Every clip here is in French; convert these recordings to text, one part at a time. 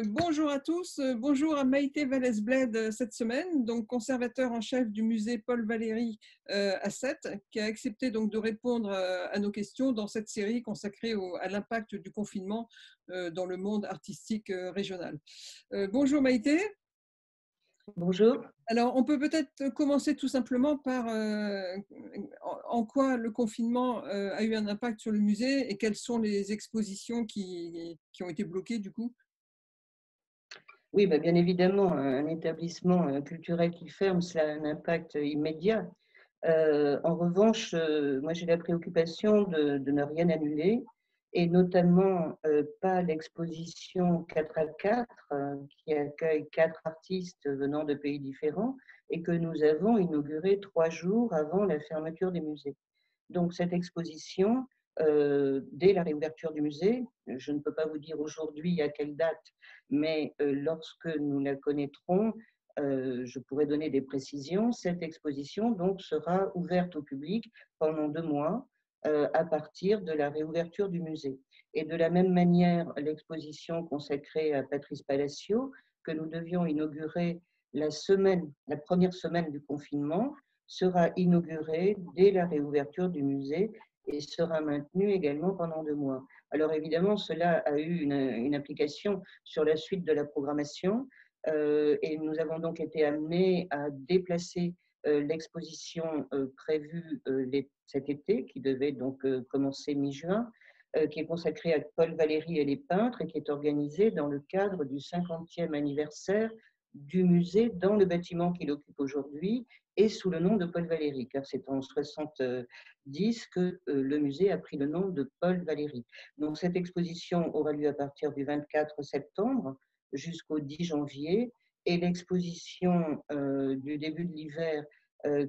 Bonjour à tous, bonjour à Maïté Vallès-Bled cette semaine, donc conservateur en chef du musée Paul Valéry à Sète, qui a accepté donc de répondre à nos questions dans cette série consacrée à l'impact du confinement dans le monde artistique régional. Bonjour Maïté. Bonjour. Alors, on peut peut-être commencer tout simplement par en quoi le confinement a eu un impact sur le musée et quelles sont les expositions qui ont été bloquées du coup. Oui, bah, bien évidemment, un établissement culturel qui ferme, cela a un impact immédiat. En revanche, moi j'ai la préoccupation de ne rien annuler et notamment pas l'exposition 4 à 4 qui accueille 4 artistes venant de pays différents et que nous avons inaugurée 3 jours avant la fermeture des musées. Donc cette exposition, dès la réouverture du musée, je ne peux pas vous dire aujourd'hui à quelle date, mais lorsque nous la connaîtrons, je pourrai donner des précisions. Cette exposition donc sera ouverte au public pendant 2 mois à partir de la réouverture du musée. Et de la même manière, l'exposition consacrée à Patrice Palacio, que nous devions inaugurer la première semaine du confinement, sera inaugurée dès la réouverture du musée et sera maintenue également pendant 2 mois. Alors évidemment, cela a eu une implication sur la suite de la programmation et nous avons donc été amenés à déplacer l'exposition prévue cet été, qui devait donc commencer mi-juin, qui est consacrée à Paul Valéry et les peintres et qui est organisée dans le cadre du 50e anniversaire du musée dans le bâtiment qu'il occupe aujourd'hui et sous le nom de Paul Valéry, car c'est en 70 que le musée a pris le nom de Paul Valéry. Donc cette exposition aura lieu à partir du 24 septembre jusqu'au 10 janvier et l'exposition du début de l'hiver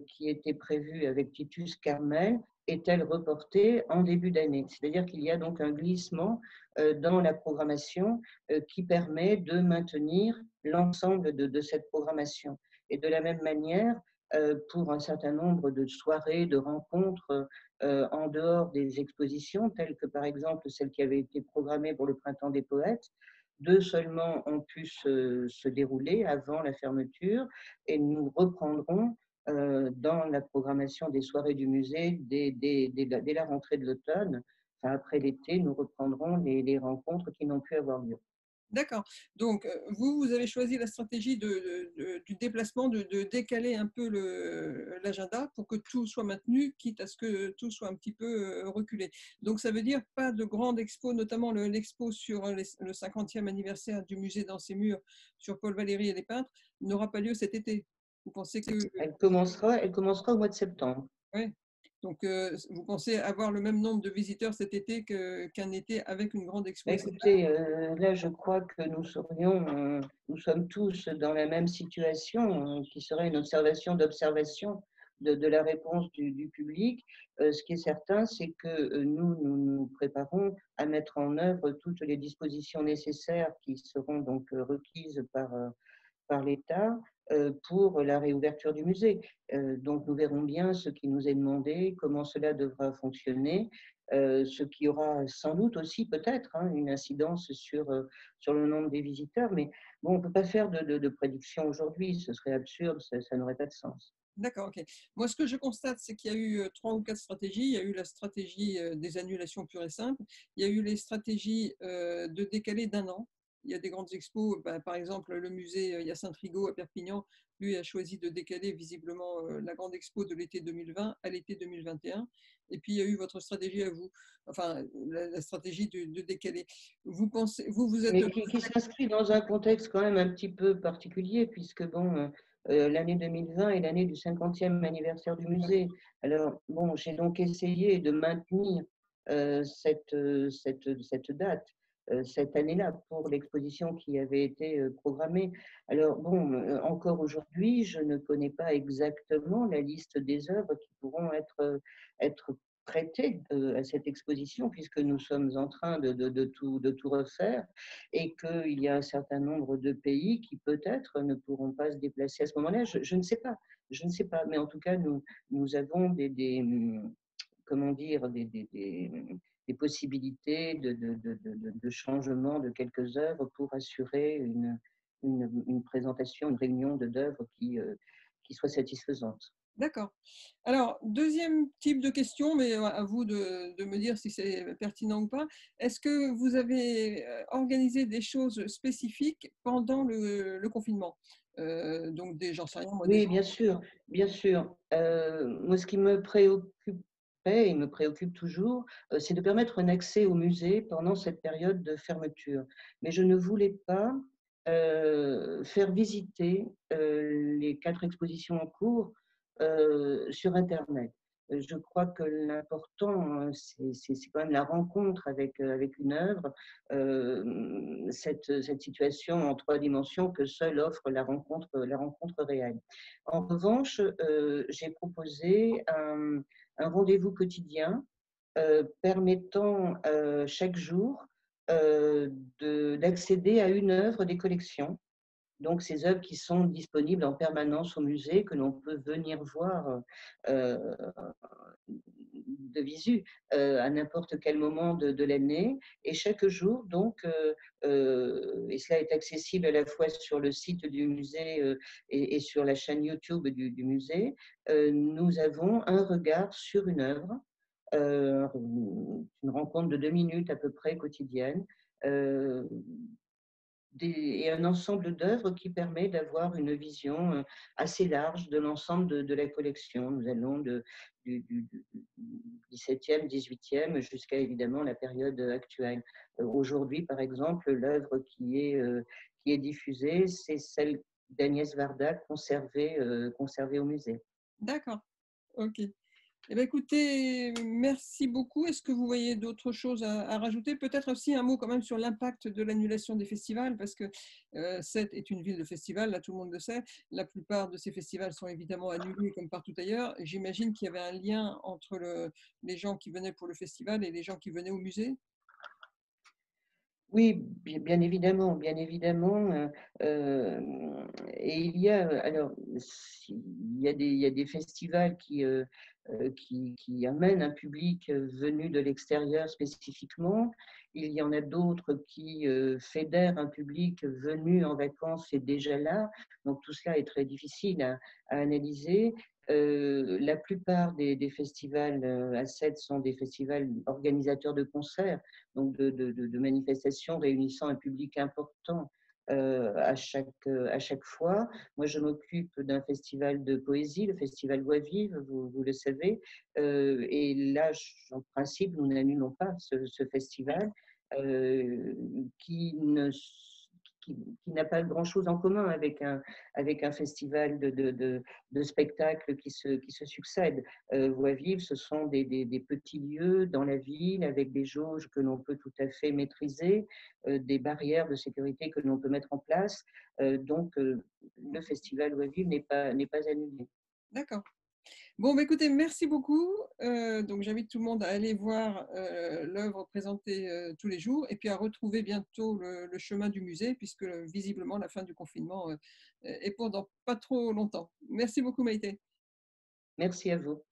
qui était prévue avec Titus Carmel est-elle reportée en début d'année. C'est-à-dire qu'il y a donc un glissement dans la programmation qui permet de maintenir l'ensemble de cette programmation. Et de la même manière, pour un certain nombre de soirées, de rencontres en dehors des expositions, telles que par exemple celle qui avait été programmée pour le Printemps des Poètes, 2 seulement ont pu se dérouler avant la fermeture et nous reprendrons dans la programmation des soirées du musée dès la rentrée de l'automne. Enfin, après l'été, nous reprendrons les rencontres qui n'ont pu avoir lieu. D'accord. Donc, vous avez choisi la stratégie du déplacement, de décaler un peu l'agenda pour que tout soit maintenu, quitte à ce que tout soit un petit peu reculé. Donc, ça veut dire pas de grande expo, notamment l'expo sur le 50e anniversaire du musée dans ses murs sur Paul Valéry et les peintres, n'aura pas lieu cet été. Vous pensez que… Elle commencera au mois de septembre. Oui. Donc, vous pensez avoir le même nombre de visiteurs cet été qu'un été avec une grande expo? Écoutez, là, je crois que nous sommes tous dans la même situation, qui serait une observation d'observation de la réponse du public. Ce qui est certain, c'est que nous préparons à mettre en œuvre toutes les dispositions nécessaires qui seront donc requises par l'État pour la réouverture du musée. Donc nous verrons bien ce qui nous est demandé, comment cela devra fonctionner, ce qui aura sans doute aussi peut-être une incidence sur le nombre des visiteurs. Mais bon, on ne peut pas faire de prédiction aujourd'hui, ce serait absurde, ça n'aurait pas de sens. D'accord, ok. Moi, ce que je constate, c'est qu'il y a eu 3 ou 4 stratégies. Il y a eu la stratégie des annulations pures et simples. Il y a eu les stratégies de décaler d'1 an. Il y a des grandes expos, par exemple le musée Hyacinthe Rigaud à Perpignan, lui a choisi de décaler visiblement la grande expo de l'été 2020 à l'été 2021. Et puis il y a eu votre stratégie à vous, enfin la stratégie de décaler. Vous pensez, vous êtes… Mais qui s'inscrit dans un contexte quand même un petit peu particulier, puisque bon, l'année 2020 est l'année du 50e anniversaire du musée. Alors, bon, j'ai donc essayé de maintenir cette date, cette année-là, pour l'exposition qui avait été programmée. Alors, bon, encore aujourd'hui, je ne connais pas exactement la liste des œuvres qui pourront être prêtées à cette exposition, puisque nous sommes en train de tout refaire et qu'il y a un certain nombre de pays qui peut-être ne pourront pas se déplacer à ce moment-là. Je ne sais pas, mais en tout cas, nous avons comment dire, des possibilités de changement de quelques œuvres pour assurer une présentation, une réunion d'œuvres qui soit satisfaisante. D'accord. Alors, deuxième type de question, mais à vous de me dire si c'est pertinent ou pas. Est-ce que vous avez organisé des choses spécifiques pendant le confinement? Donc, j'en sais rien, moi, des Oui, gens. bien sûr, bien sûr. Moi, ce qui me préoccupait et me préoccupe toujours, c'est de permettre un accès au musée pendant cette période de fermeture. Mais je ne voulais pas, faire visiter, les 4 expositions en cours, sur internet. Je crois que l'important, c'est quand même la rencontre avec une œuvre, cette situation en 3 dimensions que seule offre la rencontre réelle. En revanche, j'ai proposé un rendez-vous quotidien, permettant, chaque jour, d'accéder à une œuvre des collections. Donc ces œuvres qui sont disponibles en permanence au musée, que l'on peut venir voir, heu, de visu, à n'importe quel moment de l'année et chaque jour donc, et cela est accessible à la fois sur le site du musée, et sur la chaîne YouTube du musée, nous avons un regard sur une œuvre, une rencontre de 2 minutes à peu près quotidienne, heu, et un ensemble d'œuvres qui permet d'avoir une vision, assez large de l'ensemble de la collection. Nous allons du 17e, 18e jusqu'à évidemment la période actuelle. Aujourd'hui, par exemple, l'œuvre qui est diffusée, c'est celle d'Agnès Varda conservée au musée. D'accord, ok. Eh bien, écoutez, merci beaucoup. Est-ce que vous voyez d'autres choses à rajouter? Peut-être aussi un mot quand même sur l'impact de l'annulation des festivals, parce que Sète est une ville de festivals, là tout le monde le sait. La plupart de ces festivals sont évidemment annulés comme partout ailleurs. J'imagine qu'il y avait un lien entre les gens qui venaient pour le festival et les gens qui venaient au musée. Oui, bien évidemment, et il y a, alors, il y a des festivals qui amènent un public, venu de l'extérieur spécifiquement. Il y en a d'autres qui, fédèrent un public venu en vacances et déjà là. Donc tout cela est très difficile à analyser. La plupart des festivals, à Sète sont des festivals organisateurs de concerts, donc de manifestations réunissant un public important, à chaque fois. Moi, je m'occupe d'un festival de poésie, le festival Voix vive, vous le savez, et là, en principe, nous n'annulons pas ce festival, qui ne qui n'a pas grand-chose en commun avec un festival de spectacles qui se succèdent. Voix vive, ce sont des petits lieux dans la ville avec des jauges que l'on peut tout à fait maîtriser, des barrières de sécurité que l'on peut mettre en place. Donc, le festival Voix vive n'est pas annulé. D'accord. Bon, bah, écoutez, merci beaucoup. Donc, j'invite tout le monde à aller voir l'œuvre présentée tous les jours et puis à retrouver bientôt le chemin du musée, puisque visiblement la fin du confinement est pour dans pas trop longtemps. Merci beaucoup, Maïté. Merci à vous.